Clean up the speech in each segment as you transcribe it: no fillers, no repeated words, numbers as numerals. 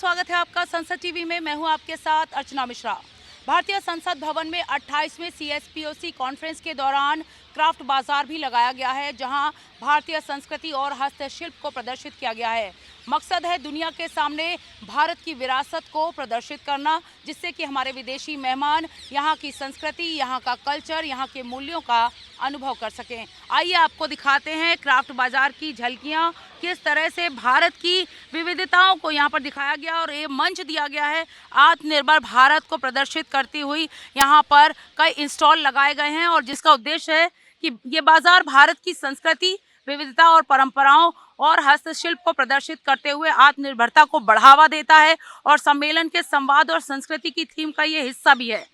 स्वागत है आपका संसद टीवी में। मैं हूं आपके साथ अर्चना मिश्रा। भारतीय संसद भवन में 28वें CSPOC कॉन्फ्रेंस के दौरान क्राफ्ट बाजार भी लगाया गया है, जहां भारतीय संस्कृति और हस्तशिल्प को प्रदर्शित किया गया है। मकसद है दुनिया के सामने भारत की विरासत को प्रदर्शित करना, जिससे कि हमारे विदेशी मेहमान यहाँ की संस्कृति, यहाँ का कल्चर, यहाँ के मूल्यों का अनुभव कर सकें। आइए आपको दिखाते हैं क्राफ्ट बाजार की झलकियाँ, किस तरह से भारत की विविधताओं को यहाँ पर दिखाया गया और ये मंच दिया गया है आत्मनिर्भर भारत को प्रदर्शित करती हुई। यहाँ पर कई स्टॉल लगाए गए हैं और जिसका उद्देश्य है कि ये बाजार भारत की संस्कृति, विविधता और परंपराओं और हस्तशिल्प को प्रदर्शित करते हुए आत्मनिर्भरता को बढ़ावा देता है और सम्मेलन के संवाद और संस्कृति की थीम का ये हिस्सा भी है।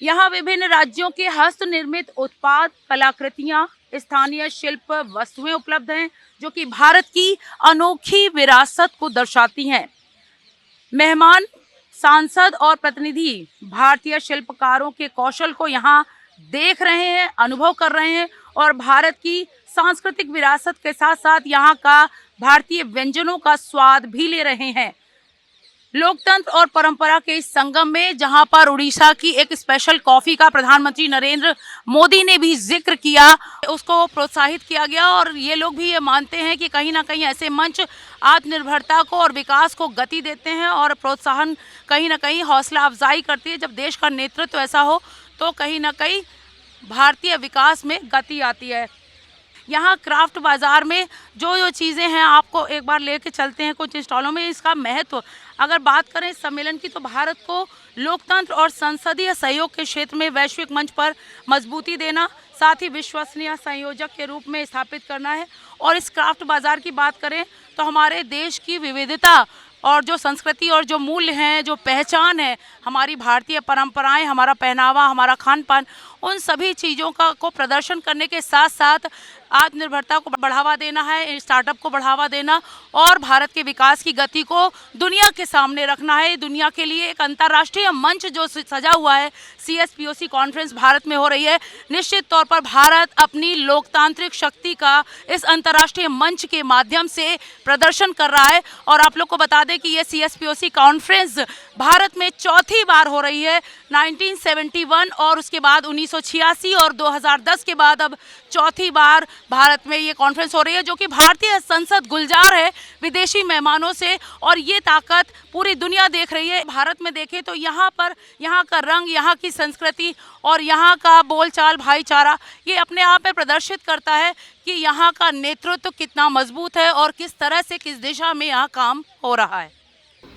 यहाँ विभिन्न राज्यों के हस्त निर्मित उत्पाद, कलाकृतियाँ, स्थानीय शिल्प वस्तुएं उपलब्ध हैं, जो कि भारत की अनोखी विरासत को दर्शाती हैं। मेहमान, सांसद और प्रतिनिधि भारतीय शिल्पकारों के कौशल को यहाँ देख रहे हैं, अनुभव कर रहे हैं और भारत की सांस्कृतिक विरासत के साथ साथ यहाँ का भारतीय व्यंजनों का स्वाद भी ले रहे हैं। लोकतंत्र और परंपरा के इस संगम में जहां पर उड़ीसा की एक स्पेशल कॉफ़ी का प्रधानमंत्री नरेंद्र मोदी ने भी जिक्र किया, उसको प्रोत्साहित किया गया और ये लोग भी ये मानते हैं कि कहीं ना कहीं ऐसे मंच आत्मनिर्भरता को और विकास को गति देते हैं और प्रोत्साहन कहीं ना कहीं हौसला अफजाई करती है। जब देश का नेतृत्व ऐसा हो तो कहीं ना कहीं भारतीय विकास में गति आती है। यहाँ क्राफ्ट बाज़ार में जो चीज़ें हैं आपको एक बार लेके चलते हैं कुछ स्टॉलों में। इसका महत्व अगर बात करें इस सम्मेलन की, तो भारत को लोकतंत्र और संसदीय सहयोग के क्षेत्र में वैश्विक मंच पर मजबूती देना, साथ ही विश्वसनीय संयोजक के रूप में स्थापित करना है। और इस क्राफ्ट बाज़ार की बात करें तो हमारे देश की विविधता और जो संस्कृति और जो मूल्य हैं, जो पहचान है, हमारी भारतीय परंपराएं, हमारा पहनावा, हमारा खान पान, उन सभी चीज़ों को प्रदर्शन करने के साथ साथ आत्मनिर्भरता को बढ़ावा देना है, स्टार्टअप को बढ़ावा देना और भारत के विकास की गति को दुनिया के सामने रखना है। दुनिया के लिए एक अंतर्राष्ट्रीय मंच जो सजा हुआ है, CSPOC कॉन्फ्रेंस भारत में हो रही है। निश्चित तौर पर भारत अपनी लोकतांत्रिक शक्ति का इस अंतर्राष्ट्रीय मंच के माध्यम से प्रदर्शन कर रहा है। और आप लोग को बता दें कि ये CSPOC कॉन्फ्रेंस भारत में चौथी बार हो रही है। 1971 और उसके बाद 1986 और 2010 के बाद अब चौथी बार भारत में ये कॉन्फ्रेंस हो रही है, जो कि भारतीय संसद गुलजार है विदेशी मेहमानों से। और ये ताकत पूरी दुनिया देख रही है। भारत में देखें तो यहाँ पर यहाँ का रंग, यहाँ की संस्कृति और यहाँ का बोलचाल, भाईचारा, ये अपने आप में प्रदर्शित करता है कि यहाँ का नेतृत्व कितना मजबूत है और किस तरह से किस दिशा में यहाँ काम हो रहा है।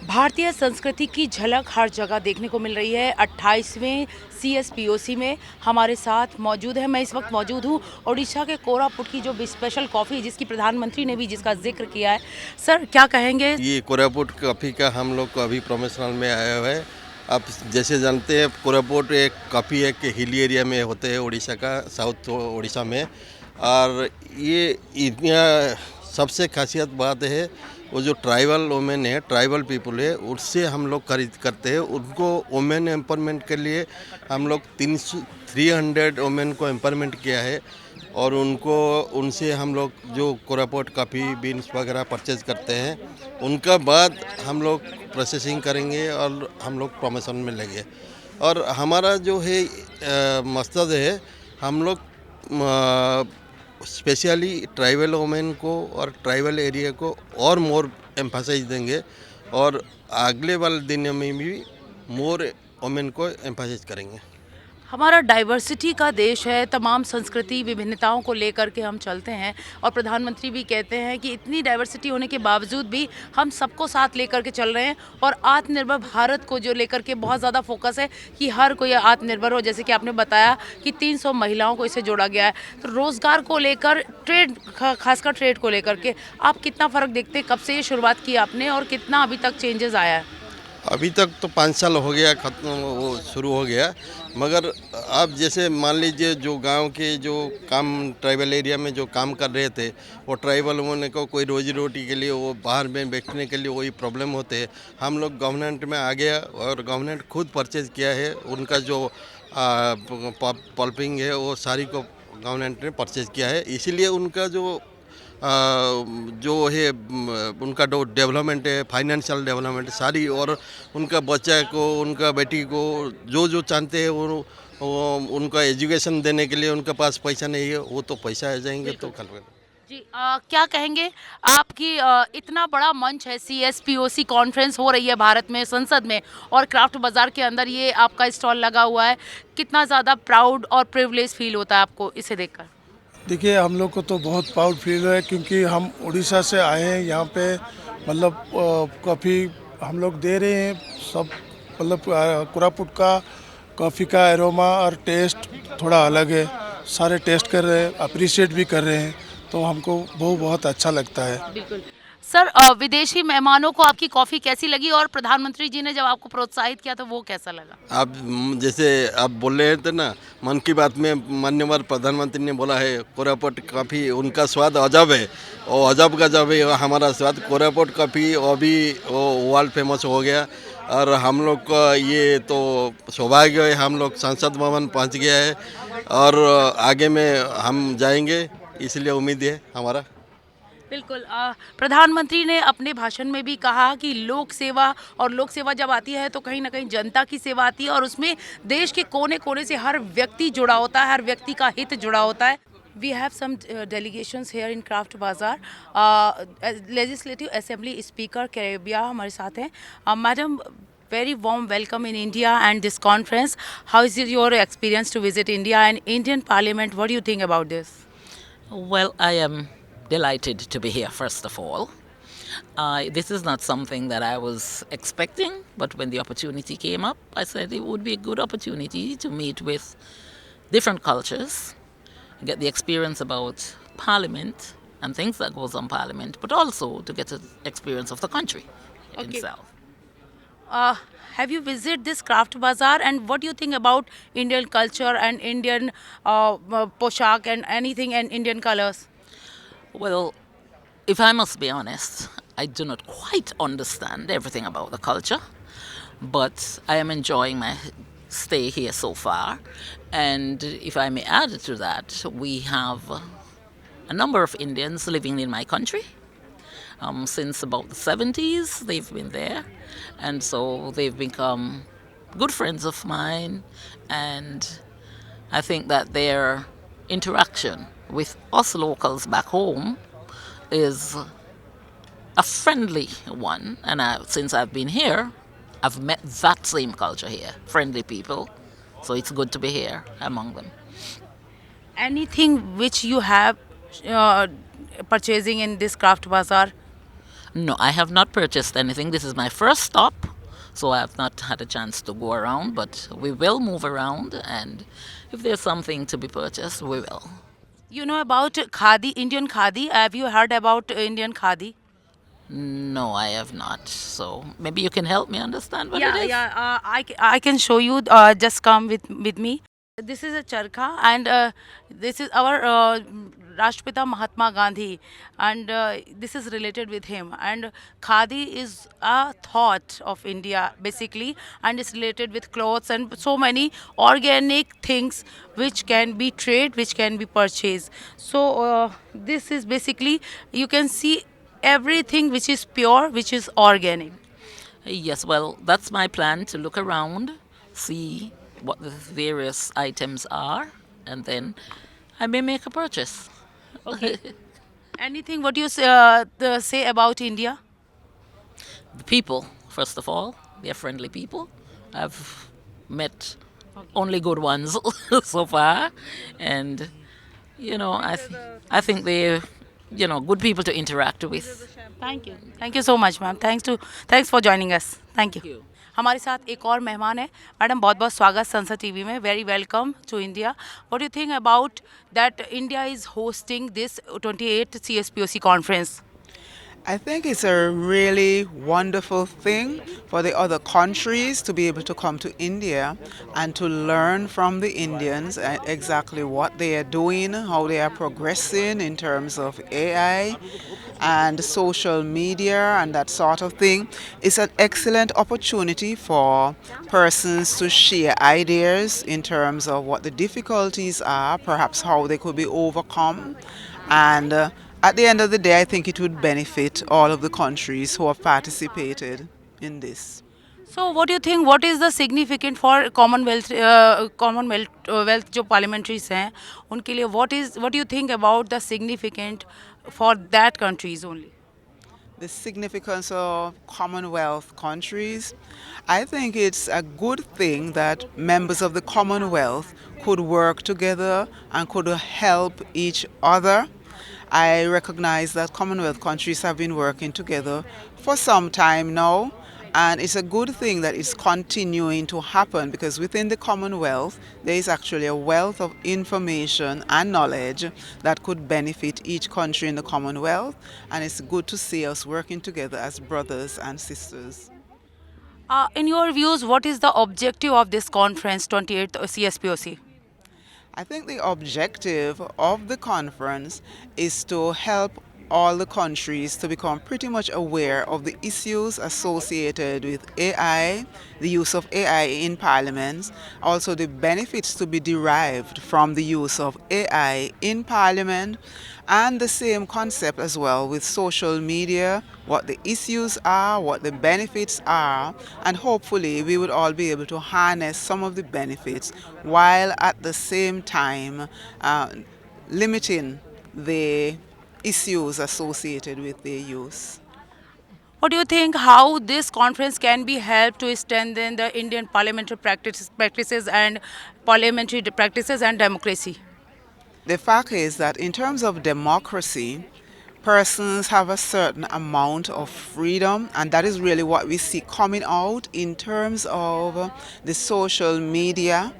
भारतीय संस्कृति की झलक हर जगह देखने को मिल रही है। 28वें CSPOC में हमारे साथ मौजूद है, मैं इस वक्त मौजूद हूँ उड़ीसा के कोरापुट की जो स्पेशल कॉफ़ी जिसकी प्रधानमंत्री ने भी जिसका जिक्र किया है। सर क्या कहेंगे? ये कोरापुट कॉफ़ी का हम लोग को अभी प्रमोशनल में आया हुआ है। आप जैसे जानते हैं कोरापुट एक कॉफ़ी है कि हिली एरिया में होते हैं उड़ीसा का, साउथ उड़ीसा में। और ये इतना सबसे खासियत बात है, वो जो ट्राइबल वुमेन है, ट्राइबल पीपल है, उससे हम लोग खरीद करते हैं। उनको वुमेन एम्पावरमेंट के लिए हम लोग 300 वुमेन को एम्पावरमेंट किया है और उनसे हम लोग जो कोरापुट कॉफ़ी बीन्स वगैरह परचेज करते हैं, उनका बाद हम लोग प्रोसेसिंग करेंगे और हम लोग प्रमोशन में लेंगे। और हमारा जो है मकसद है, हम लोग स्पेशली ट्राइबल वुमेन को और ट्राइबल एरिया को और मोर एम्फसाइज देंगे और अगले वाले दिन में भी मोर वुमेन को एम्फसाइज करेंगे। हमारा डाइवर्सिटी का देश है, तमाम संस्कृति विभिन्नताओं को लेकर के हम चलते हैं और प्रधानमंत्री भी कहते हैं कि इतनी डाइवर्सिटी होने के बावजूद भी हम सबको साथ लेकर के चल रहे हैं और आत्मनिर्भर भारत को जो लेकर के बहुत ज़्यादा फोकस है कि हर कोई आत्मनिर्भर हो। जैसे कि आपने बताया कि 300 महिलाओं को इसे जोड़ा गया है। तो रोज़गार को लेकर, ट्रेड, खासकर ट्रेड को लेकर के आप कितना फ़र्क देखते हैं? कब से ये शुरुआत की आपने और कितना अभी तक चेंजेस आया है? अभी तक तो 5 साल हो गया खत्म, वो शुरू हो गया। मगर अब जैसे मान लीजिए जो गांव के जो काम ट्राइबल एरिया में जो काम कर रहे थे, वो ट्राइबल वुमेन को कोई रोजी रोटी के लिए वो बाहर में बैठने के लिए वही प्रॉब्लम होते हैं। हम लोग गवर्नमेंट में आ गया और गवर्नमेंट खुद परचेज किया है। उनका जो पल्पिंग है वो सारी को गवर्नमेंट ने परचेज किया है। इसीलिए उनका जो जो है उनका जो डेवलपमेंट है, फाइनेंशियल डेवलपमेंट सारी, और उनका बच्चा को, उनका बेटी को जो जो चाहते हैं वो उनका एजुकेशन देने के लिए उनके पास पैसा नहीं है, वो तो पैसा आ जाएंगे तो कल जी क्या कहेंगे आपकी इतना बड़ा मंच है, CSPOC कॉन्फ्रेंस हो रही है भारत में, संसद में, और क्राफ्ट बाज़ार के अंदर ये आपका स्टॉल लगा हुआ है, कितना ज़्यादा प्राउड और प्रिविलेज फील होता है आपको इसे देखकर? देखिए, हम लोग को तो बहुत प्राउड फील है क्योंकि हम उड़ीसा से आए हैं यहाँ पे। मतलब कॉफ़ी हम लोग दे रहे हैं सब। मतलब कोरापुट का कॉफ़ी का एरोमा और टेस्ट थोड़ा अलग है। सारे टेस्ट कर रहे हैं, अप्रिशिएट भी कर रहे हैं, तो हमको वो बहुत अच्छा लगता है। बिल्कुल सर, विदेशी मेहमानों को आपकी कॉफ़ी कैसी लगी, और प्रधानमंत्री जी ने जब आपको प्रोत्साहित किया तो वो कैसा लगा? आप जैसे आप बोल रहे थे ना, मन की बात में माननीय प्रधानमंत्री ने बोला है कोरापुट कॉफ़ी उनका स्वाद अजब है, और अजब गजब है हमारा स्वाद। कोरापुट कॉफ़ी अभी वो वर्ल्ड फेमस हो गया, और हम लोग का ये तो सौभाग्य है, हम लोग संसद भवन पहुंच गया है, और आगे में हम जाएंगे, इसलिए उम्मीद है हमारा। बिल्कुल प्रधानमंत्री ने अपने भाषण में भी कहा कि लोक सेवा, और लोक सेवा जब आती है तो कहीं ना कहीं जनता की सेवा आती है, और उसमें देश के कोने कोने से हर व्यक्ति जुड़ा होता है, हर व्यक्ति का हित जुड़ा होता है। We have some delegations here in craft बाजार। लेजिस्लेटिव असेंबली स्पीकर कैरेबिया हमारे साथ हैं। Madam, very warm welcome in India and this conference. How is it your experience to visit India and Indian Parliament? What do you think about this? Well, I am delighted to be here, first of all. This is not something that I was expecting, but when the opportunity came up, I said it would be a good opportunity to meet with different cultures, get the experience about Parliament and things that goes on Parliament, but also to get an experience of the country itself. Have you visited this craft bazaar, and what do you think about Indian culture and Indian poshak and anything and Indian colors? Well, if I must be honest, I do not quite understand everything about the culture, but I am enjoying my stay here so far. And if I may add to that, we have a number of Indians living in my country. Since about the 70s, they've been there, and so they've become good friends of mine, and I think that their interaction with us locals back home is a friendly one, and since I've been here, I've met that same culture here, friendly people, so it's good to be here among them. Anything which you have purchasing in this craft bazaar? No, I have not purchased anything. This is my first stop, so I have not had a chance to go around, but we will move around, and if there's something to be purchased, we will. You know about khadi, Indian khadi? Have you heard about Indian khadi? No, I have not. So maybe you can help me understand what it is. I can show you. Just come with me. This is a charkha, and this is our Rashtrapita Mahatma Gandhi, and this is related with him. And khadi is a thought of India basically, and it's related with clothes and so many organic things which can be traded, which can be purchased. So this is basically, you can see everything which is pure, which is organic. Yes, well, that's my plan, to look around, see what the various items are, and then I may make a purchase. Okay. Anything what you say about India? The people, first of all, they're friendly people. I've met only good ones so far, and I think they're good people to interact with. Thank you so much, ma'am. Thanks for joining us. Thank you. हमारे साथ एक और मेहमान है। Madam, बहुत बहुत स्वागत संसद टीवी में। Very welcome to India. What do you think about that India is hosting this 28th CSPOC conference? I think it's a really wonderful thing for the other countries to be able to come to India and to learn from the Indians exactly what they are doing, how they are progressing in terms of AI and social media and that sort of thing. It's an excellent opportunity for persons to share ideas in terms of what the difficulties are, perhaps how they could be overcome, and At the end of the day, I think it would benefit all of the countries who have participated in this. So what do you think, what is the significant for Commonwealth जो parliamentaries हैं उनके लिए what do you think about the significant for that countries only? The significance of Commonwealth countries, I think it's a good thing that members of the Commonwealth could work together and could help each other. I recognize that Commonwealth countries have been working together for some time now, and it's a good thing that it's continuing to happen because within the Commonwealth there is actually a wealth of information and knowledge that could benefit each country in the Commonwealth, and it's good to see us working together as brothers and sisters. In your views, what is the objective of this conference, 28th CSPOC? I think the objective of the conference is to help all the countries to become pretty much aware of the issues associated with AI, the use of AI in parliaments, also the benefits to be derived from the use of AI in parliament, and the same concept as well with social media, what the issues are, what the benefits are, and hopefully we would all be able to harness some of the benefits while at the same time limiting the issues associated with their use. What do you think how this conference can be helped to strengthen the Indian parliamentary practices and parliamentary practices and democracy? The fact is that in terms of democracy, persons have a certain amount of freedom, and that is really what we see coming out in terms of the social media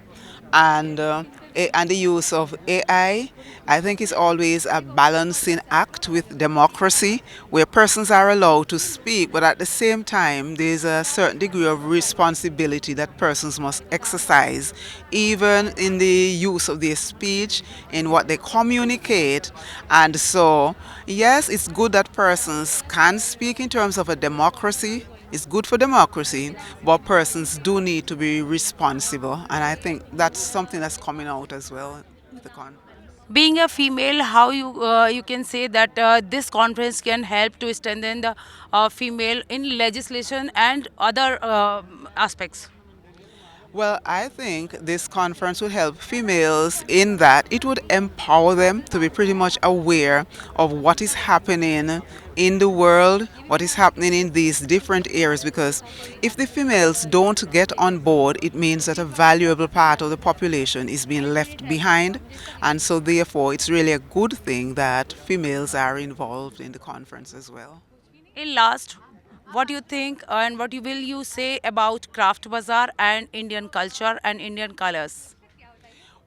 and the use of AI. I think it's always a balancing act with democracy where persons are allowed to speak, but at the same time there's a certain degree of responsibility that persons must exercise even in the use of their speech, in what they communicate. And so yes, it's good that persons can speak in terms of a democracy. It's good for democracy, but persons do need to be responsible, and I think that's something that's coming out as well with the conference. Being a female, how you can say that this conference can help to strengthen the female in legislation and other aspects? Well, I think this conference would help females in that it would empower them to be pretty much aware of what is happening in the world, what is happening in these different areas, because if the females don't get on board, it means that a valuable part of the population is being left behind, and so therefore it's really a good thing that females are involved in the conference as well. In last, what do you think and what will you say about Craft Bazaar and Indian culture and Indian colors?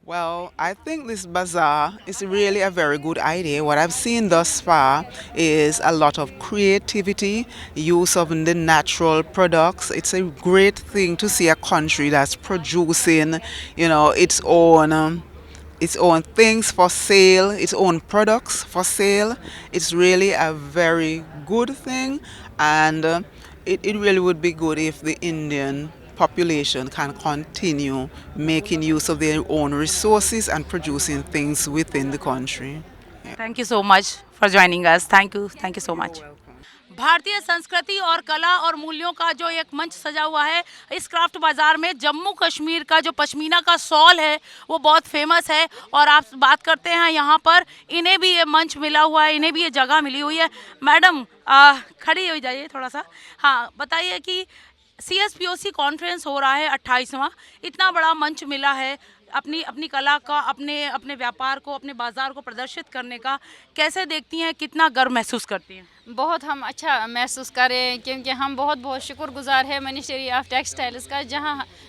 Well, I think this bazaar is really a very good idea. What I've seen thus far is a lot of creativity, use of the natural products. It's a great thing to see a country that's producing, its own things for sale, its own products for sale. It's really a very good thing, and it really would be good if the Indian population can continue making use of their own resources and producing things within the country. Thank you so much for joining us. Thank you so much. भारतीय संस्कृति और कला और मूल्यों का जो एक मंच सजा हुआ है इस क्राफ्ट बाज़ार में, जम्मू कश्मीर का जो पश्मीना का शॉल है वो बहुत फेमस है, और आप बात करते हैं यहाँ पर इन्हें भी ये मंच मिला हुआ है, इन्हें भी ये जगह मिली हुई है। मैडम खड़ी हो जाइए थोड़ा सा, हाँ बताइए कि CSPOC कॉन्फ्रेंस हो रहा है 28वां, इतना बड़ा मंच मिला है अपनी कला का, अपने व्यापार को, अपने बाज़ार को प्रदर्शित करने का, कैसे देखती हैं, कितना गर्व महसूस करती हैं? बहुत हम अच्छा महसूस करें, क्योंकि हम बहुत शुक्रगुजार है मिनिस्ट्री ऑफ टेक्सटाइल्स का,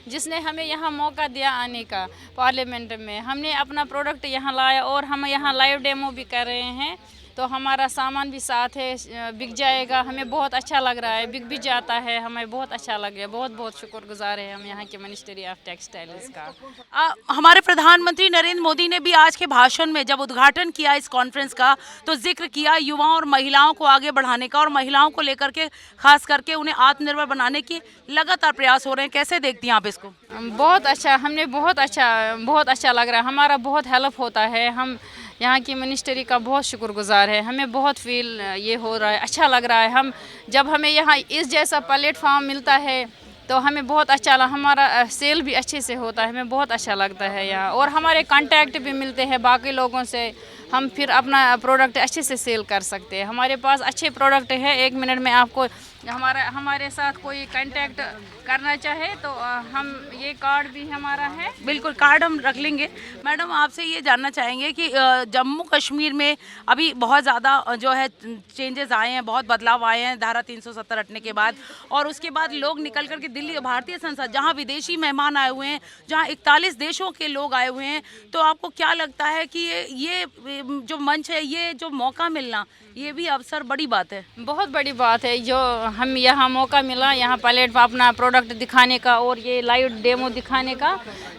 जिसने हमें यहाँ मौका दिया आने का पार्लियामेंट में। हमने अपना प्रोडक्ट यहाँ लाया और हम यहाँ लाइव डेमो भी कर रहे हैं, तो हमारा सामान भी साथ है, बिक जाएगा। हमें बहुत अच्छा लग रहा है, बिक भी जाता है, हमें बहुत अच्छा लगे। बहुत शुक्रगुजार है हम यहाँ के मिनिस्ट्री ऑफ टेक्सटाइल्स का। हमारे प्रधानमंत्री नरेंद्र मोदी ने भी आज के भाषण में जब उद्घाटन किया इस कॉन्फ्रेंस का, तो जिक्र किया युवाओं और महिलाओं को आगे बढ़ाने का, और महिलाओं को लेकर के खास करके उन्हें आत्मनिर्भर बनाने की लगातार प्रयास हो रहे हैं। कैसे देखती हैं आप इसको? बहुत अच्छा, हमने बहुत अच्छा लग रहा है, हमारा बहुत हेल्प होता है। हम यहाँ की मिनिस्ट्री का बहुत शुक्रगुजार है। हमें बहुत फील ये हो रहा है, अच्छा लग रहा है। हम जब हमें यहाँ इस जैसा प्लेटफॉर्म मिलता है तो हमें बहुत अच्छा लगा, हमारा सेल भी अच्छे से होता है, हमें बहुत अच्छा लगता है यहाँ। और हमारे कांटेक्ट भी मिलते हैं बाकी लोगों से, हम फिर अपना प्रोडक्ट अच्छे से सेल कर सकते हैं। हमारे पास अच्छे प्रोडक्ट है। 1 मिनट में आपको हमारे साथ कोई कांटेक्ट करना चाहे तो हम ये कार्ड भी हमारा है। बिल्कुल, कार्ड हम रख लेंगे। मैडम, आपसे ये जानना चाहेंगे कि जम्मू कश्मीर में अभी बहुत ज़्यादा जो है चेंजेस आए हैं, बहुत बदलाव आए हैं धारा 370 हटने के बाद, और उसके बाद लोग निकल करके दिल्ली भारतीय संसद, जहां विदेशी मेहमान आए हुए हैं, जहां 41 देशों के लोग आए हुए हैं, तो आपको क्या लगता है कि ये जो मंच है, ये जो मौका मिलना, ये भी अवसर बड़ी बात है? बहुत बड़ी बात है जो हम यहाँ मौका मिला यहाँ प्लेटफॉर्म अपना प्रोडक्ट दिखाने का और ये लाइव डेमो दिखाने का,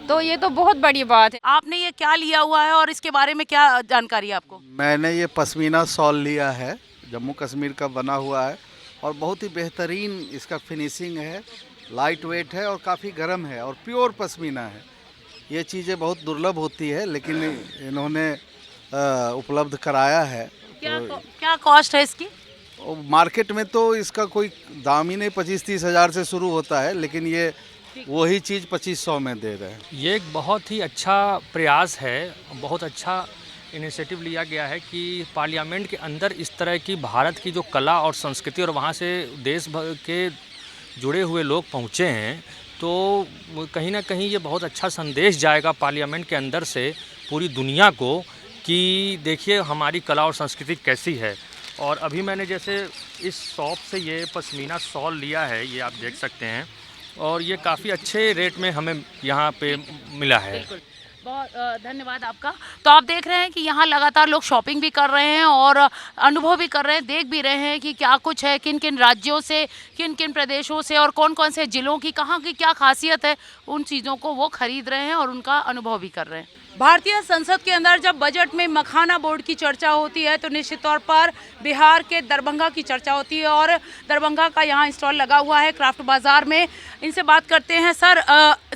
तो ये तो बहुत बड़ी बात है। आपने ये क्या लिया हुआ है और इसके बारे में क्या जानकारी है आपको? मैंने ये पश्मीना शॉल लिया है, जम्मू कश्मीर का बना हुआ है और बहुत ही बेहतरीन इसका फिनिशिंग है, लाइट वेट है और काफ़ी गर्म है और प्योर पश्मीना है। ये चीज़ें बहुत दुर्लभ होती है लेकिन इन्होंने उपलब्ध कराया है। क्या कॉस्ट है इसकी? मार्केट में तो इसका कोई दाम ही नहीं, 25-30 हज़ार से शुरू होता है, लेकिन ये वही चीज़ 2500 में दे रहे हैं। ये एक बहुत ही अच्छा प्रयास है, बहुत अच्छा इनिशिएटिव लिया गया है कि पार्लियामेंट के अंदर इस तरह की भारत की जो कला और संस्कृति और वहाँ से देश भर के जुड़े हुए लोग पहुँचे हैं, तो कहीं ना कहीं ये बहुत अच्छा संदेश जाएगा पार्लियामेंट के अंदर से पूरी दुनिया को कि देखिए हमारी कला और संस्कृति कैसी है। और अभी मैंने जैसे इस शॉप से ये पश्मीना शॉल लिया है, ये आप देख सकते हैं, और ये काफ़ी अच्छे रेट में हमें यहाँ पे मिला है। बहुत धन्यवाद आपका। तो आप देख रहे हैं कि यहाँ लगातार लोग शॉपिंग भी कर रहे हैं और अनुभव भी कर रहे हैं, देख भी रहे हैं कि क्या कुछ है, किन किन राज्यों से, किन किन प्रदेशों से और कौन कौन से ज़िलों की कहाँ की क्या खासियत है, उन चीज़ों को वो खरीद रहे हैं और उनका अनुभव भी कर रहे हैं। भारतीय संसद के अंदर जब बजट में मखाना बोर्ड की चर्चा होती है तो निश्चित तौर पर बिहार के दरभंगा की चर्चा होती है और दरभंगा का यहाँ स्टॉल लगा हुआ है क्राफ्ट बाज़ार में। इनसे बात करते हैं। सर,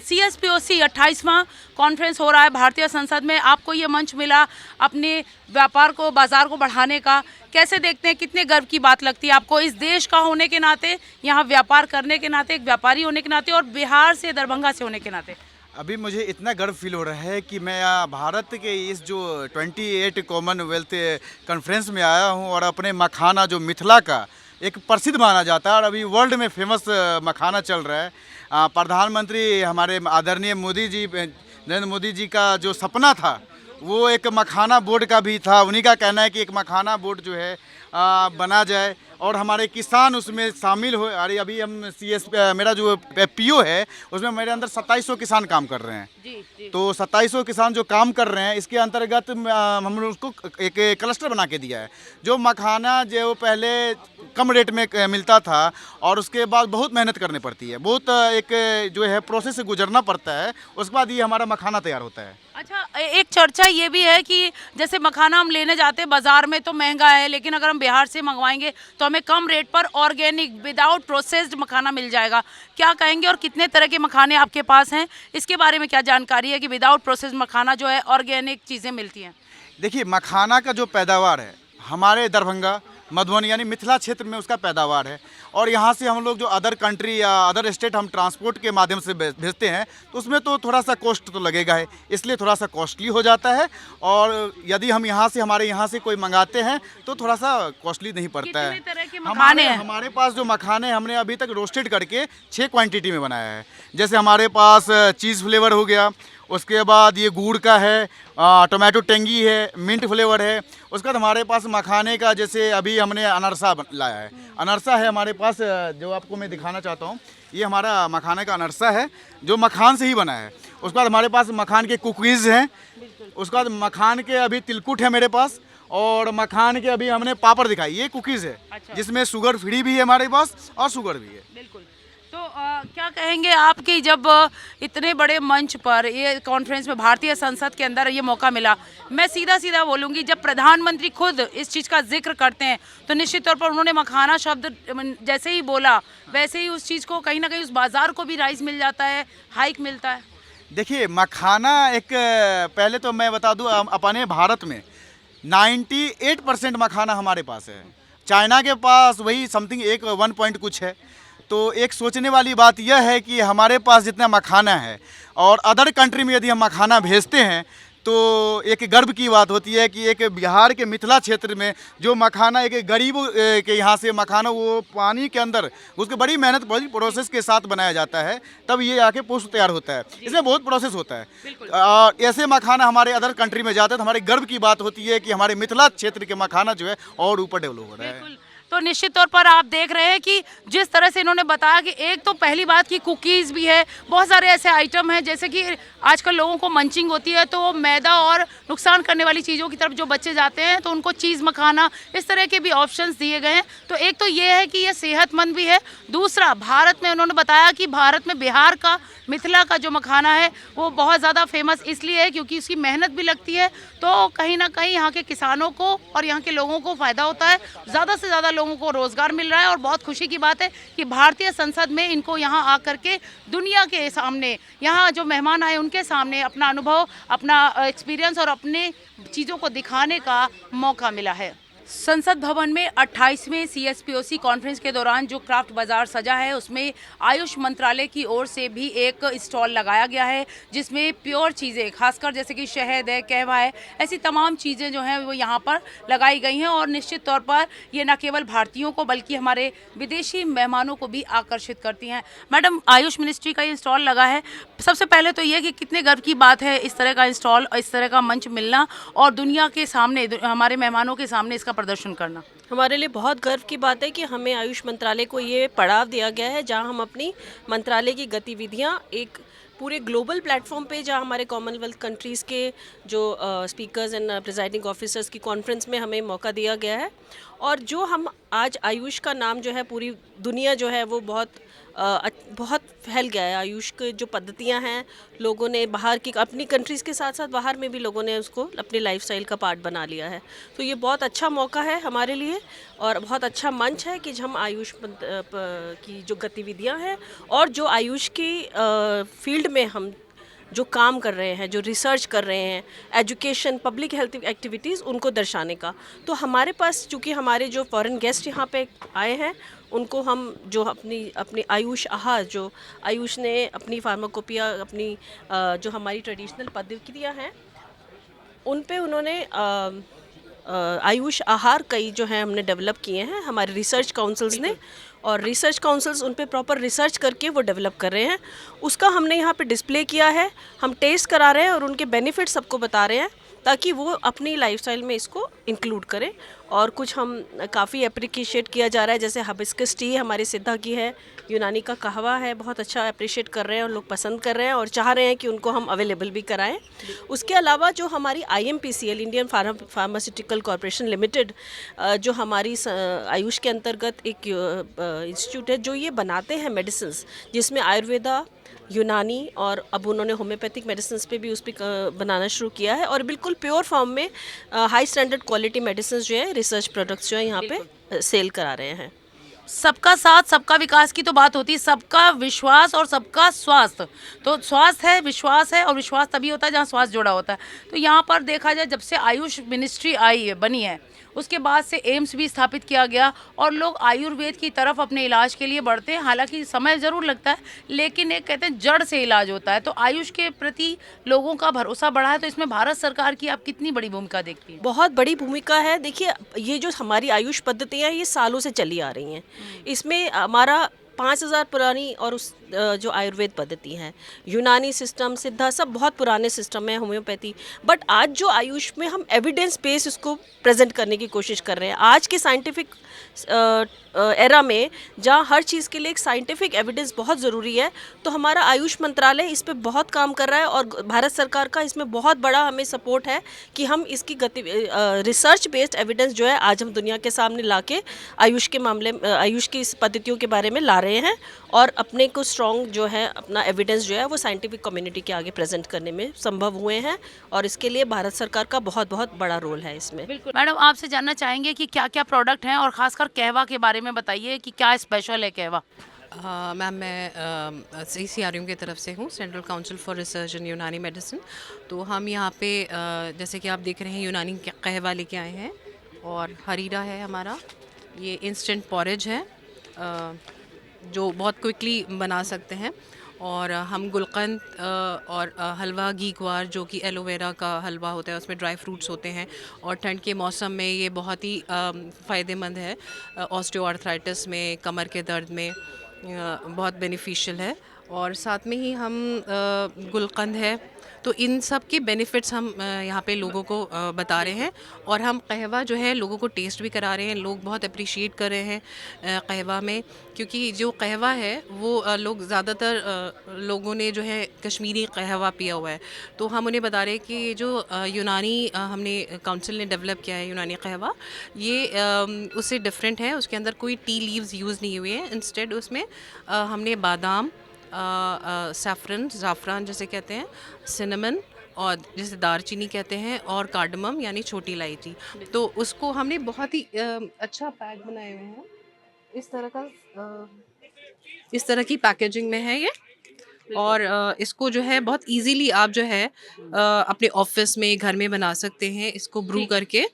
CSPOC 28वां कॉन्फ्रेंस हो रहा है भारतीय संसद में, आपको ये मंच मिला अपने व्यापार को, बाज़ार को बढ़ाने का, कैसे देखते हैं, कितने गर्व की बात लगती है आपको इस देश का होने के नाते, यहाँ व्यापार करने के नाते, एक व्यापारी होने के नाते और बिहार से, दरभंगा से होने के नाते? अभी मुझे इतना गर्व फील हो रहा है कि मैं भारत के इस जो 28 कॉमनवेल्थ कॉन्फ्रेंस में आया हूं और अपने मखाना जो मिथिला का एक प्रसिद्ध माना जाता है और अभी वर्ल्ड में फेमस मखाना चल रहा है। प्रधानमंत्री हमारे आदरणीय मोदी जी, नरेंद्र मोदी जी का जो सपना था वो एक मखाना बोर्ड का भी था। उन्हीं का कहना है कि एक मखाना बोर्ड जो है बना जाए और हमारे किसान उसमें शामिल हो। अरे अभी हम मेरा जो PO है उसमें मेरे अंदर 2700 किसान काम कर रहे हैं। जी। तो 2700 किसान जो काम कर रहे हैं इसके अंतर्गत हमने उसको एक क्लस्टर बना के दिया है। जो मखाना जो पहले कम रेट में मिलता था और उसके बाद बहुत मेहनत करनी पड़ती है, बहुत एक जो है प्रोसेस से गुजरना पड़ता है, उसके बाद ये हमारा मखाना तैयार होता है। अच्छा, एक चर्चा ये भी है कि जैसे मखाना हम लेने जाते हैं बाज़ार में तो महंगा है, लेकिन अगर हम बिहार से मंगवाएंगे तो हमें कम रेट पर ऑर्गेनिक विदाउट प्रोसेस्ड मखाना मिल जाएगा। क्या कहेंगे और कितने तरह के मखाने आपके पास हैं, इसके बारे में क्या जानकारी है कि विदाउट प्रोसेस्ड मखाना जो है ऑर्गेनिक चीज़ें मिलती हैं? देखिए, मखाना का जो पैदावार है हमारे दरभंगा, मधुबनी यानी मिथिला क्षेत्र में उसका पैदावार है और यहाँ से हम लोग जो अदर कंट्री या अदर स्टेट हम ट्रांसपोर्ट के माध्यम से भेजते हैं तो उसमें तो थोड़ा सा कॉस्ट तो लगेगा है, इसलिए थोड़ा सा कॉस्टली हो जाता है। और यदि हम यहाँ से हमारे यहाँ से कोई मंगाते हैं तो थोड़ा सा कॉस्टली नहीं पड़ता है। कितने तरह के मखाने हैं? हमारे पास जो मखाने हमने अभी तक रोस्टेड करके 6 क्वांटिटी में बनाया है। जैसे हमारे पास चीज़ फ्लेवर हो गया, उसके बाद ये गुड़ का है, टोमेटो टेंगी है, मिंट फ्लेवर है। उसके बाद हमारे पास मखाने का जैसे अभी हमने अनरसा लाया है, अनरसा है हमारे पास जो आपको मैं दिखाना चाहता हूँ। ये हमारा मखाने का अनरसा है जो मखान से ही बना है। उसके बाद हमारे पास मखान के कुकीज़ हैं, उसके बाद मखान के अभी तिलकुट है मेरे पास और मखान के अभी हमने पापड़ दिखाई, ये कुकीज़ है। अच्छा। जिसमें शुगर फ्री भी है हमारे पास और शुगर भी है। बिल्कुल। तो क्या कहेंगे आप कि जब इतने बड़े मंच पर ये कॉन्फ्रेंस में भारतीय संसद के अंदर ये मौका मिला, मैं सीधा सीधा बोलूँगी जब प्रधानमंत्री खुद इस चीज़ का जिक्र करते हैं तो निश्चित तौर पर उन्होंने मखाना शब्द जैसे ही बोला वैसे ही उस चीज़ को कहीं ना कहीं उस बाज़ार को भी राइज मिल जाता है, हाइक मिलता है। देखिए, मखाना एक पहले तो मैं बता दूं अपने भारत में 98% मखाना हमारे पास है। चाइना के पास वही समथिंग 1 पॉइंट कुछ है। तो एक सोचने वाली बात यह है कि हमारे पास जितना मखाना है और अदर कंट्री में यदि हम मखाना भेजते हैं तो एक गर्व की बात होती है कि एक बिहार के मिथिला क्षेत्र में जो मखाना एक गरीब के यहाँ से मखाना वो पानी के अंदर उसकी बड़ी मेहनत बड़ी प्रोसेस के साथ बनाया जाता है, तब ये आके पुष्प तैयार होता है। इसमें बहुत प्रोसेस होता है और ऐसे मखाना हमारे अदर कंट्री में जाते हैं तो हमारे गर्व की बात होती है कि हमारे मिथिला क्षेत्र के मखाना जो है और ऊपर डेवलप हो रहा है। तो निश्चित तौर पर आप देख रहे हैं कि जिस तरह से इन्होंने बताया कि एक तो पहली बात की कुकीज़ भी है, बहुत सारे ऐसे आइटम हैं जैसे कि आजकल लोगों को मंचिंग होती है तो मैदा और नुकसान करने वाली चीज़ों की तरफ जो बच्चे जाते हैं तो उनको चीज़ मखाना इस तरह के भी ऑप्शंस दिए गए हैं। तो एक तो ये है कि ये सेहतमंद भी है, दूसरा भारत में उन्होंने बताया कि भारत में बिहार का मिथिला का जो मखाना है वो बहुत ज़्यादा फेमस इसलिए है क्योंकि उसकी मेहनत भी लगती है, तो कहीं ना कहीं यहाँ के किसानों को और यहाँ के लोगों को फ़ायदा होता है, ज़्यादा से ज़्यादा लोगों को रोज़गार मिल रहा है। और बहुत खुशी की बात है कि भारतीय संसद में इनको यहाँ आकर के दुनिया के सामने, यहाँ जो मेहमान आए उनके सामने अपना अनुभव, अपना एक्सपीरियंस और अपने चीज़ों को दिखाने का मौका मिला है। संसद भवन में 28वें CSPOC कॉन्फ्रेंस के दौरान जो क्राफ्ट बाज़ार सजा है उसमें आयुष मंत्रालय की ओर से भी एक स्टॉल लगाया गया है जिसमें प्योर चीज़ें, खासकर जैसे कि शहद है, कहवा है, ऐसी तमाम चीज़ें जो हैं वो यहाँ पर लगाई गई हैं। और निश्चित तौर पर ये न केवल भारतीयों को बल्कि हमारे विदेशी मेहमानों को भी आकर्षित करती हैं। मैडम, आयुष मिनिस्ट्री का ये स्टॉल लगा है, सबसे पहले तो ये कि कितने गर्व की बात है इस तरह का स्टॉल, इस तरह का मंच मिलना और दुनिया के सामने, हमारे मेहमानों के सामने इसका प्रदर्शन करना। हमारे लिए बहुत गर्व की बात है कि हमें आयुष मंत्रालय को ये पड़ाव दिया गया है जहां हम अपनी मंत्रालय की गतिविधियां एक पूरे ग्लोबल प्लेटफॉर्म पे, जहां हमारे कॉमनवेल्थ कंट्रीज़ के जो स्पीकर्स एंड प्रिजाइडिंग ऑफिसर्स की कॉन्फ्रेंस में हमें मौका दिया गया है। और जो हम आज आयुष का नाम जो है पूरी दुनिया जो है वो बहुत फैल गया है। आयुष की जो पद्धतियां हैं लोगों ने बाहर की अपनी कंट्रीज़ के साथ साथ बाहर में भी लोगों ने उसको अपनी लाइफस्टाइल का पार्ट बना लिया है। तो ये बहुत अच्छा मौका है हमारे लिए और बहुत अच्छा मंच है कि हम आयुष की जो गतिविधियां हैं और जो आयुष की फील्ड में हम जो काम कर रहे हैं, जो रिसर्च कर रहे हैं, एजुकेशन, पब्लिक हेल्थ एक्टिविटीज़, उनको दर्शाने का। तो हमारे पास चूँकि हमारे जो फॉरेन गेस्ट यहाँ पे आए हैं उनको हम जो अपनी आयुष आहार, जो आयुष ने अपनी फार्माकोपिया, अपनी जो हमारी ट्रेडिशनल पद्धतियाँ हैं उन पे उन्होंने आयुष आहार कई जो हैं हमने डेवलप किए हैं हमारे रिसर्च काउंसिल्स ने, और रिसर्च काउंसिल्स उन पे प्रॉपर रिसर्च करके वो डेवलप कर रहे हैं। उसका हमने यहाँ पे डिस्प्ले किया है, हम टेस्ट करा रहे हैं और उनके बेनिफिट सबको बता रहे हैं ताकि वो अपनी लाइफस्टाइल में इसको इंक्लूड करें। और कुछ हम काफ़ी अप्रिशिएट किया जा रहा है, जैसे हिबिस्कस टी हमारी सिद्धा की है, यूनानी का कहवा है, बहुत अच्छा अप्रिशिएट कर रहे हैं और लोग पसंद कर रहे हैं और चाह रहे हैं कि उनको हम अवेलेबल भी कराएं। उसके अलावा जो हमारी IMPCL, Indian pharmaceutical corporation limited, जो हमारी आयुष के अंतर्गत एक इंस्टीट्यूट है जो ये बनाते हैं मेडिसिन, जिसमें आयुर्वेदा, यूनानी और अब उन्होंने होम्योपैथिक मेडिसिन पे भी उस पर बनाना शुरू किया है और बिल्कुल प्योर फॉर्म में हाई स्टैंडर्ड क्वालिटी मेडिसिन जो है, रिसर्च प्रोडक्ट्स जो है यहाँ पे सेल करा रहे हैं। सबका साथ सबका विकास की तो बात होती है, सबका विश्वास और सबका स्वास्थ्य। तो स्वास्थ्य है, विश्वास है और विश्वास तभी होता है जहाँ स्वास्थ्य जुड़ा होता है। तो यहाँ पर देखा जाए, जब से आयुष मिनिस्ट्री बनी है उसके बाद से एम्स भी स्थापित किया गया और लोग आयुर्वेद की तरफ अपने इलाज के लिए बढ़ते हैं। हालांकि समय ज़रूर लगता है लेकिन एक कहते हैं जड़ से इलाज होता है। तो आयुष के प्रति लोगों का भरोसा बढ़ा है। तो इसमें भारत सरकार की आप कितनी बड़ी भूमिका देखती हैं? बहुत बड़ी भूमिका है। देखिए, ये जो हमारी आयुष पद्धतियाँ ये सालों से चली आ रही हैं। इसमें हमारा 5000 पुरानी और उस जो आयुर्वेद पद्धति है, यूनानी सिस्टम, सिद्धा, सब बहुत पुराने सिस्टम है, होम्योपैथी। बट आज जो आयुष में हम एविडेंस बेस इसको प्रेजेंट करने की कोशिश कर रहे हैं। आज के साइंटिफिक एरा में जहाँ हर चीज़ के लिए एक साइंटिफिक एविडेंस बहुत ज़रूरी है, तो हमारा आयुष मंत्रालय इस पे बहुत काम कर रहा है और भारत सरकार का इसमें बहुत बड़ा हमें सपोर्ट है कि हम इसकी रिसर्च बेस्ड एविडेंस जो है आज हम दुनिया के सामने ला के आयुष के मामले में, आयुष की इस पद्धतियों के बारे में ला रहे हैं और अपने को स्ट्रॉन्ग जो है अपना एविडेंस जो है वो साइंटिफिक कम्युनिटी के आगे प्रेजेंट करने में संभव हुए हैं और इसके लिए भारत सरकार का बहुत बहुत बड़ा रोल है इसमें। बिल्कुल मैडम, आपसे जानना चाहेंगे कि क्या क्या प्रोडक्ट हैं और खासकर कहवा के बारे में बताइए कि क्या स्पेशल है कहवा? मैम मैं CCRM की तरफ से हूँ, सेंट्रल काउंसिल फॉर रिसर्च इन यूनानी मेडिसिन। तो हम यहाँ पे जैसे कि आप देख रहे हैं यूनानी कहवा लेके आए हैं और हरीरा है हमारा, ये इंस्टेंट पॉरेज है जो बहुत क्विकली बना सकते हैं। और हम गुलकंद और हलवा घी ग्वार जो कि एलोवेरा का हलवा होता है, उसमें ड्राई फ्रूट्स होते हैं और ठंड के मौसम में ये बहुत ही फ़ायदेमंद है। ऑस्टियोआर्थराइटिस में, कमर के दर्द में बहुत बेनिफिशियल है। और साथ में ही हम गुलकंद है, तो इन सब के बेनिफिट्स हम यहाँ पे लोगों को बता रहे हैं। और हम कहवा जो है लोगों को टेस्ट भी करा रहे हैं। लोग बहुत अप्रिशिएट कर रहे हैं कहवा में, क्योंकि जो कहवा है वो लोग ज़्यादातर लोगों ने जो है कश्मीरी कहवा पिया हुआ है। तो हम उन्हें बता रहे हैं कि जो यूनानी हमने काउंसिल ने डेवलप किया है यूनानी कहवा, ये उससे डिफरेंट है। उसके अंदर कोई टी लीव्स यूज़ नहीं हुए हैं। इंस्टेड उसमें हमने बादाम, सैफरन, ज़ाफ़रान जिसे कहते हैं, सिनेमन और जिसे दारचीनी कहते हैं, और कार्डमम यानी छोटी इलायची, तो उसको हमने बहुत ही अच्छा पैक बनाए हुए हैं। इस तरह की पैकेजिंग में है ये। और इसको जो है बहुत इजीली आप जो है अपने ऑफिस में, घर में बना सकते हैं। इसको ब्रू करके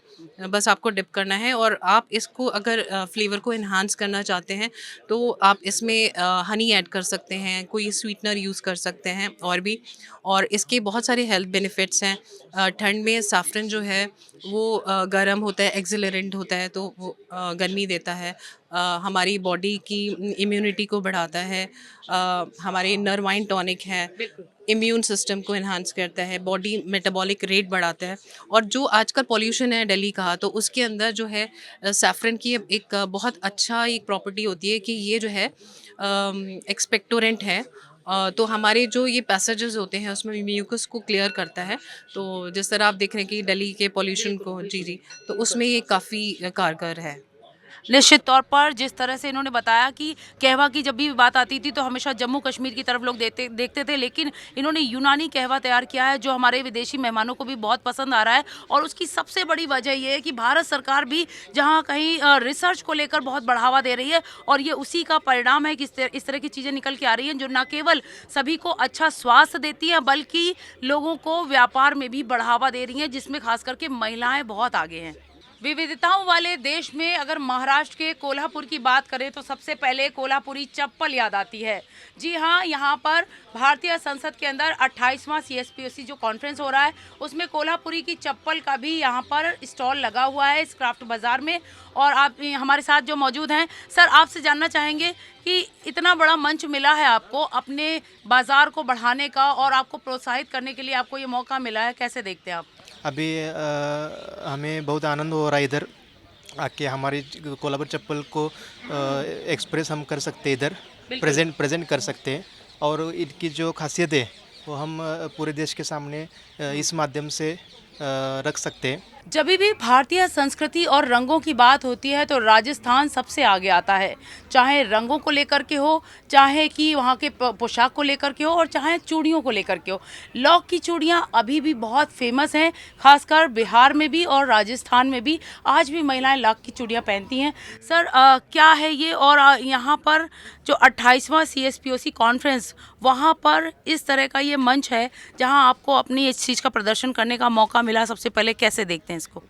बस आपको डिप करना है। और आप इसको अगर फ्लेवर को इन्हांस करना चाहते हैं तो आप इसमें हनी ऐड कर सकते हैं, कोई स्वीटनर यूज़ कर सकते हैं और भी। और इसके बहुत सारे हेल्थ बेनिफिट्स हैं। ठंड में सैफरन जो है वो गर्म होता है, एक्सिलरेंट होता है, तो वो गर्मी देता है, हमारी बॉडी की इम्यूनिटी को बढ़ाता है, हमारे नर्वाइन टॉनिक है, इम्यून सिस्टम को इन्हांस करता है, बॉडी मेटाबॉलिक रेट बढ़ाता है। और जो आजकल पॉल्यूशन है दिल्ली का, तो उसके अंदर जो है सैफरन की एक बहुत अच्छा एक प्रॉपर्टी होती है कि ये जो है एक्सपेक्टोरेंट है। तो हमारे जो ये पैसेजेस होते हैं उसमें म्यूकस को क्लियर करता है। तो जिस तरह आप देख रहे हैं कि दिल्ली के पॉल्यूशन को, जी, तो उसमें ये काफ़ी कारगर है। निश्चित तौर पर जिस तरह से इन्होंने बताया कि कहवा की जब भी बात आती थी तो हमेशा जम्मू कश्मीर की तरफ लोग देखते थे, लेकिन इन्होंने यूनानी कहवा तैयार किया है जो हमारे विदेशी मेहमानों को भी बहुत पसंद आ रहा है। और उसकी सबसे बड़ी वजह ये है कि भारत सरकार भी जहां कहीं रिसर्च को लेकर बहुत बढ़ावा दे रही है, और ये उसी का परिणाम है कि इस तरह की चीज़ें निकल के आ रही हैं जो न केवल सभी को अच्छा स्वास्थ्य देती हैं बल्कि लोगों को व्यापार में भी बढ़ावा दे रही हैं, जिसमें खास करके महिलाएँ बहुत आगे हैं। विविधताओं वाले देश में अगर महाराष्ट्र के कोल्हापुर की बात करें तो सबसे पहले कोल्हापुरी चप्पल याद आती है। जी हाँ, यहाँ पर भारतीय संसद के अंदर 28वां CSPOC जो कॉन्फ्रेंस हो रहा है उसमें कोल्हापुरी की चप्पल का भी यहाँ पर स्टॉल लगा हुआ है इस क्राफ्ट बाज़ार में। और आप हमारे साथ जो मौजूद हैं, सर आपसे जानना चाहेंगे कि इतना बड़ा मंच मिला है आपको अपने बाज़ार को बढ़ाने का और आपको प्रोत्साहित करने के लिए आपको ये मौका मिला है, कैसे देखते हैं आप? अभी हमें बहुत आनंद हो रहा है इधर आके, हमारी कोल्हापुर चप्पल को एक्सप्रेस हम कर सकते हैं, इधर प्रेजेंट कर सकते हैं। और इनकी जो खासियत है वो हम पूरे देश के सामने इस माध्यम से रख सकते हैं। जब भी भारतीय संस्कृति और रंगों की बात होती है तो राजस्थान सबसे आगे आता है, चाहे रंगों को लेकर के हो, चाहे कि वहाँ के पोशाक को लेकर के हो, और चाहे चूड़ियों को लेकर के हो। लॉक की चूड़ियाँ अभी भी बहुत फेमस हैं, खासकर बिहार में भी और राजस्थान में भी आज भी महिलाएं लॉक की चूड़ियाँ पहनती हैं। सर क्या है ये, और यहाँ पर जो 28वां CSPOC कॉन्फ्रेंस, वहाँ पर इस तरह का ये मंच है जहाँ आपको अपनी इस चीज़ का प्रदर्शन करने का मौका मिला, सबसे पहले कैसे देखते हैं इसको?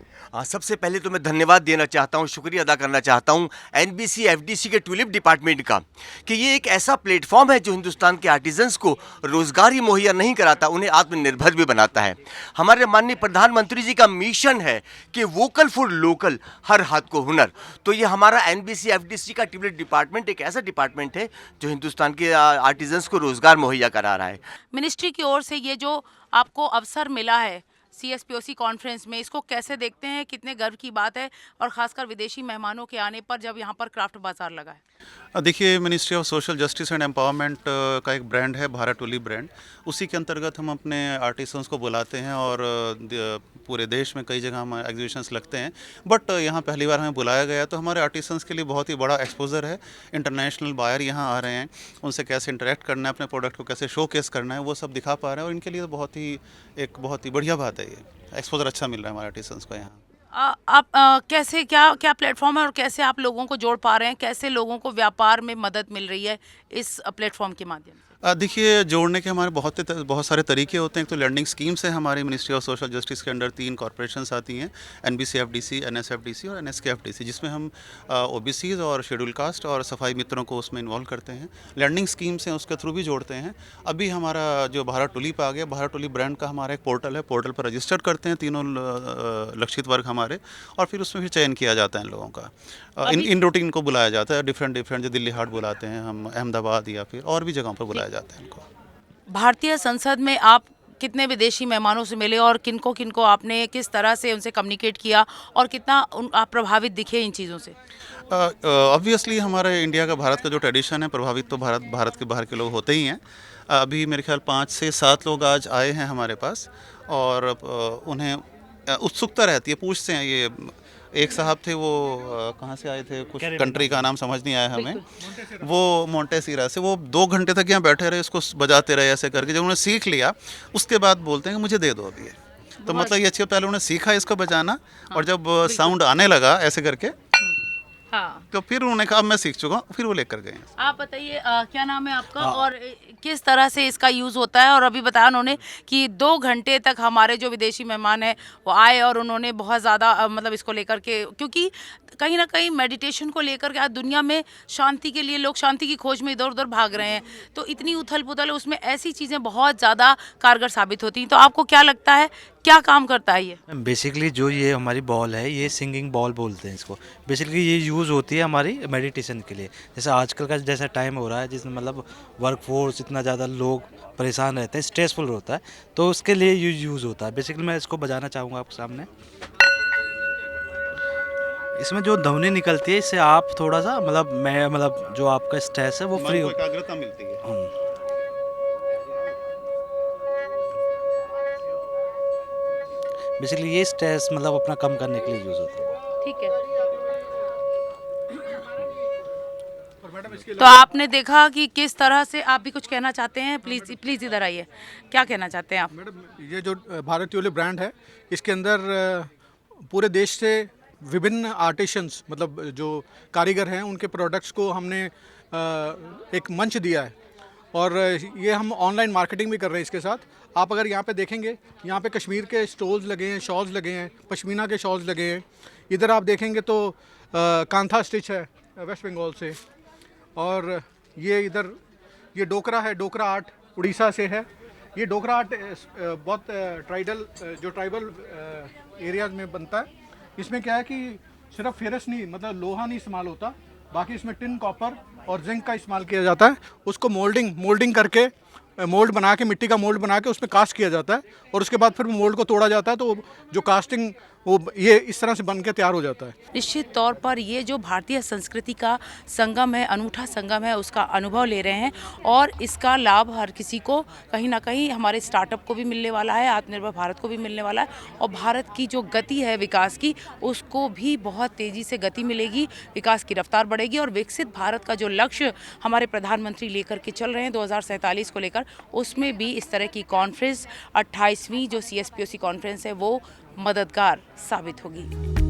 सबसे पहले तो मैं धन्यवाद देना चाहता हूँ, शुक्रिया अदा करना चाहता हूँ NBC FDC के ट्यूलिप डिपार्टमेंट का कि ये एक ऐसा प्लेटफॉर्म है जो हिंदुस्तान के आर्टिजन्स को रोज़गार ही मुहैया नहीं कराता, उन्हें आत्मनिर्भर भी बनाता है। हमारे माननीय प्रधानमंत्री जी का मिशन है कि वोकल फॉर लोकल, हर हाथ को हुनर। तो ये हमारा NBC FDC का ट्यूलिप डिपार्टमेंट एक ऐसा डिपार्टमेंट है जो हिंदुस्तान के आर्टिजन्स को रोज़गार मुहैया करा रहा है। मिनिस्ट्री की ओर से ये जो आपको अवसर मिला है CSPOC कॉन्फ्रेंस में, इसको कैसे देखते हैं? कितने गर्व की बात है, और खासकर विदेशी मेहमानों के आने पर जब यहाँ पर क्राफ्ट बाजार लगा है? देखिए, ministry of social justice and empowerment का एक ब्रांड है भारत टूलिप ब्रांड, उसी के अंतर्गत हम अपने आर्टिसंस को बुलाते हैं और पूरे देश में कई जगह हम एग्जीबिशंस लगते हैं। बट यहाँ पहली बार हमें बुलाया गया तो हमारे आर्टिसंस के लिए बहुत ही बड़ा एक्सपोजर है। इंटरनेशनल बायर यहाँ आ रहे हैं, उनसे कैसे इंटरेक्ट करना है, अपने प्रोडक्ट को कैसे शोकेस करना है, वो सब दिखा पा रहे हैं। और इनके लिए बहुत ही बढ़िया बात है, ये एक्सपोजर अच्छा मिल रहा है हमारे आर्टिसंस को यहाँ। आप कैसे क्या क्या प्लेटफॉर्म है और कैसे आप लोगों को जोड़ पा रहे हैं, कैसे लोगों को व्यापार में मदद मिल रही है इस प्लेटफॉर्म के माध्यम से? देखिए, जोड़ने के हमारे बहुत सारे तरीके होते हैं। एक तो लैंडिंग स्कीम से हमारी मिनिस्ट्री ऑफ सोशल जस्टिस के अंडर 3 कॉर्पोरेशंस आती हैं, NBCFDC, NSFDC और NSKFDC, जिसमें हम OBCs और शेड्यूल कास्ट और सफाई मित्रों को उसमें इन्वॉल्व करते हैं। लैंडिंग स्कीम से उसके थ्रू भी जोड़ते हैं। अभी हमारा जो भारत टुलिप आ गया, भारत टुलिप ब्रांड का हमारा एक पोर्टल है, पोर्टल पर रजिस्टर करते हैं तीनों लक्षित वर्ग हमारे, और फिर उसमें फिर चयन किया जाता है इन लोगों का। इन रूटीन को बुलाया जाता है, डिफरेंट जो दिल्ली हाट बुलाते हैं हम, अहमदाबाद या फिर और भी जगहों पर बुलाया जाता है इनको। भारतीय संसद में आप कितने विदेशी मेहमानों से मिले और किनको किनको आपने किस तरह से उनसे कम्युनिकेट किया और कितना आप प्रभावित दिखे इन चीज़ों से? ऑब्वियसली हमारे इंडिया का, भारत का जो ट्रेडिशन है, प्रभावित तो भारत के बाहर के लोग होते ही हैं। अभी मेरे ख्याल 5 से 7 लोग आज आए हैं हमारे पास, और उन्हें उत्सुकता रहती है, पूछते हैं। ये एक साहब थे, वो कहाँ से आए थे, कुछ कंट्री का नाम समझ नहीं आया हमें, वो मोंटेसीरा से, वो 2 घंटे तक यहाँ बैठे रहे, इसको बजाते रहे ऐसे करके। जब उन्होंने सीख लिया उसके बाद बोलते हैं कि मुझे दे दो अभी ये। तो मतलब ये अच्छी, पहले उन्होंने सीखा इसको बजाना, और जब साउंड आने लगा ऐसे करके, हाँ, तो फिर उन्होंने कहा मैं सीख चुका हूँ, फिर वो लेकर गए। आप बताइए क्या नाम है आपका और किस तरह से इसका यूज़ होता है? और अभी बताया उन्होंने कि 2 घंटे तक हमारे जो विदेशी मेहमान हैं वो आए और उन्होंने बहुत ज़्यादा मतलब इसको लेकर के, क्योंकि कहीं ना कहीं मेडिटेशन को लेकर के आज दुनिया में शांति के लिए लोग शांति की खोज में इधर उधर भाग रहे हैं, तो इतनी उथल पुथल है, उसमें ऐसी चीज़ें बहुत ज़्यादा कारगर साबित होती हैं। तो आपको क्या लगता है क्या काम करता है ये? बेसिकली जो ये हमारी बॉल है, ये सिंगिंग बॉल बोलते हैं इसको। बेसिकली ये यूज़ होती है हमारी मेडिटेशन के लिए। जैसे आजकल का जैसा टाइम हो रहा है, जिसमें मतलब वर्क फोर्स इतना ज़्यादा लोग परेशान रहते हैं, स्ट्रेसफुल होता है, तो उसके लिए ये यूज़ होता है। बेसिकली मैं इसको बजाना चाहूँगा आपके सामने। इसमें जो ध्वनि निकलती है, इससे आप थोड़ा सा मतलब जो आपका स्ट्रेस है वो फ्री हो, एकाग्रता मिलती है। बेसिकली ये स्ट्रेस मतलब अपना कम करने के लिए यूज़ होता है। ठीक है, तो आपने देखा कि किस तरह से, आप भी कुछ कहना चाहते हैं? प्लीज़ इधर आइए, क्या कहना चाहते हैं आप? मैडम, ये जो भारत ट्यूलिप ब्रांड है, इसके अंदर पूरे देश से विभिन्न आर्टिशंस, मतलब जो कारीगर हैं, उनके प्रोडक्ट्स को हमने एक मंच दिया है, और ये हम ऑनलाइन मार्केटिंग भी कर रहे हैं इसके साथ। आप अगर यहाँ पे देखेंगे, यहाँ पे कश्मीर के स्टोल्स लगे हैं, शॉल्स लगे हैं, पश्मीना के शॉल्स लगे हैं। इधर आप देखेंगे तो कांथा स्टिच है वेस्ट बंगाल से, और ये इधर ये डोकरा है, डोकरा आर्ट उड़ीसा से है। ये डोकरा आर्ट बहुत ट्राइबल एरियाज में बनता है। इसमें क्या है कि सिर्फ फेरस नहीं, मतलब लोहा नहीं इस्तेमाल होता, बाकी इसमें टिन, कॉपर और जिंक का इस्तेमाल किया जाता है। उसको मोल्डिंग करके, मोल्ड बना के, मिट्टी का मोल्ड बना के उसमें कास्ट किया जाता है, और उसके बाद फिर मोल्ड को तोड़ा जाता है, तो जो कास्टिंग वो ये इस तरह से बन के तैयार हो जाता है। निश्चित तौर पर ये जो भारतीय संस्कृति का संगम है, अनूठा संगम है, उसका अनुभव ले रहे हैं, और इसका लाभ हर किसी को कहीं ना कहीं हमारे स्टार्टअप को भी मिलने वाला है, आत्मनिर्भर भारत को भी मिलने वाला है, और भारत की जो गति है विकास की, उसको भी बहुत तेज़ी से गति मिलेगी, विकास की रफ्तार बढ़ेगी, और विकसित भारत का जो लक्ष्य हमारे प्रधानमंत्री लेकर के चल रहे हैं 2047 को लेकर, उसमें भी इस तरह की कॉन्फ्रेंस, 28वीं जो CSPOC कॉन्फ्रेंस है, वो मददगार साबित होगी।